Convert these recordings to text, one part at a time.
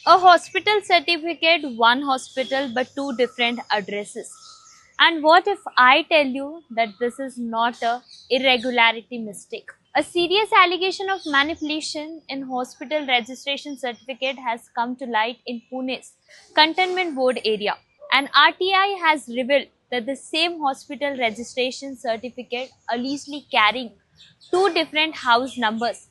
A hospital certificate, one hospital but two different addresses. And what if I tell you that this is not a irregularity mistake? A serious allegation of manipulation in hospital registration certificate has come to light in Pune's Cantonment Board area. An RTI has revealed that the same hospital registration certificate allegedly carrying two different house numbers,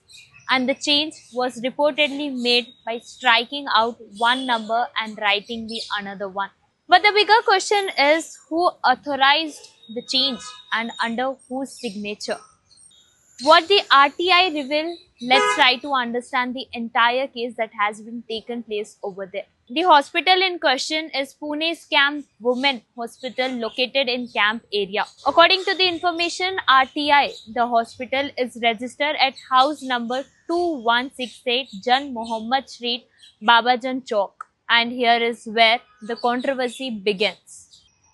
and the change was reportedly made by striking out one number and writing the another one. But the bigger question is who authorized the change and under whose signature? What the RTI reveal, let's try to understand the entire case that has been taken place over there. The hospital in question is Pune's Camp Women Hospital located in Camp area. According to the information RTI, the hospital is registered at house number 2168 Jan Mohammed Street, Babajan Chowk. And here is where the controversy begins.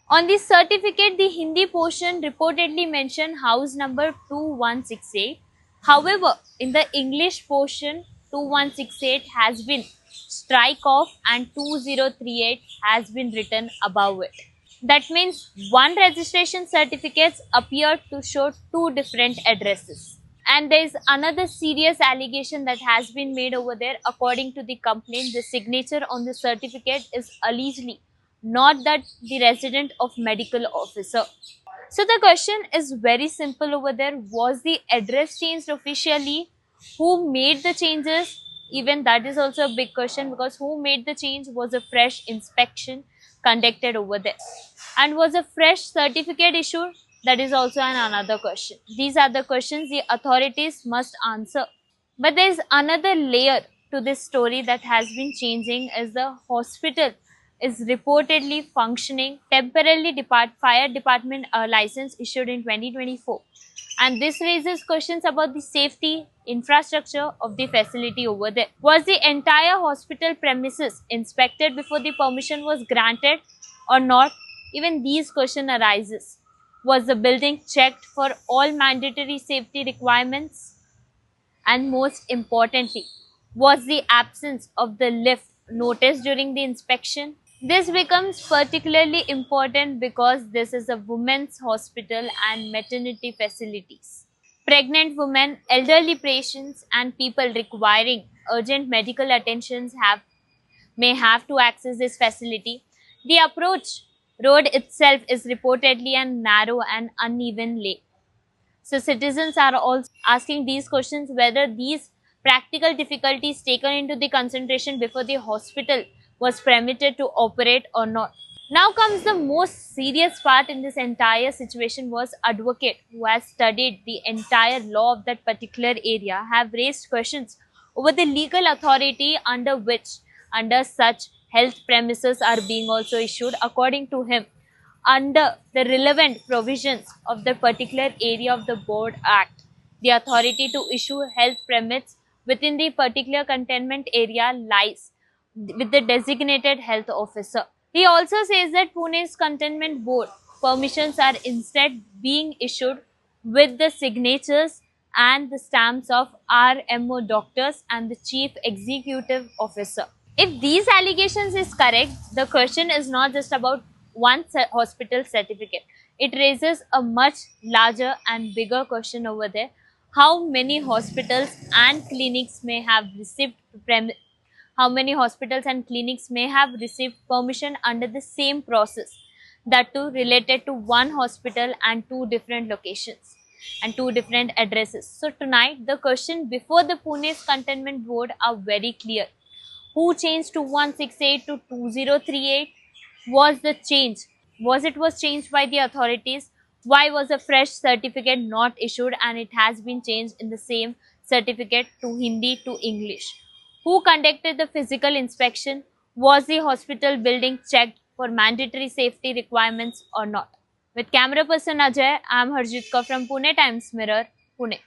On the certificate, the Hindi portion reportedly mentioned house number 2168. However, in the English portion, 2168 has been strike off and 2038 has been written above it. That means one registration certificates appear to show two different addresses. And there is another serious allegation that has been made over there. According to the complaint, the signature on the certificate is allegedly not that the resident of medical officer. So the question is very simple over there. Was the address changed officially? Who made the changes? Even that is also a big question, because who made the change? Was a fresh inspection conducted over there? And was a fresh certificate issued? That is also another question. These are the questions the authorities must answer. But there is another layer to this story that has been changing, as the hospital is reportedly functioning temporarily fire department license issued in 2024, and this raises questions about the safety infrastructure of the facility over there. Was the entire hospital premises inspected before the permission was granted or not? Even these questions arises. Was the building checked for all mandatory safety requirements? And most importantly, was the absence of the lift noticed during the inspection? This becomes particularly important because this is a women's hospital and maternity facilities. Pregnant women, elderly patients, and people requiring urgent medical attentions may have to access this facility. The approach road itself is reportedly a narrow and uneven lay. So citizens are also asking these questions, whether these practical difficulties taken into the consideration before the hospital was permitted to operate or not. Now comes the most serious part in this entire situation. Was advocate who has studied the entire law of that particular area have raised questions over the legal authority under such health premises are being also issued. According to him, under the relevant provisions of the particular area of the Board Act, the authority to issue health permits within the particular containment area lies with the designated health officer. He also says that Pune's Cantonment Board permissions are instead being issued with the signatures and the stamps of RMO doctors and the Chief Executive Officer. If these allegations is correct, the question is not just about one hospital certificate. It raises a much larger and bigger question over there. How many hospitals and clinics may have received permission under the same process, that too related to one hospital and two different locations and two different addresses. So tonight the question before the Pune's Cantonment Board are very clear. Who changed 2168 to 2038? Was the change? Was changed by the authorities? Why was a fresh certificate not issued and it has been changed in the same certificate to Hindi to English? Who conducted the physical inspection? Was the hospital building checked for mandatory safety requirements or not? With camera person Ajay, I am Harjitka from Pune Times Mirror, Pune.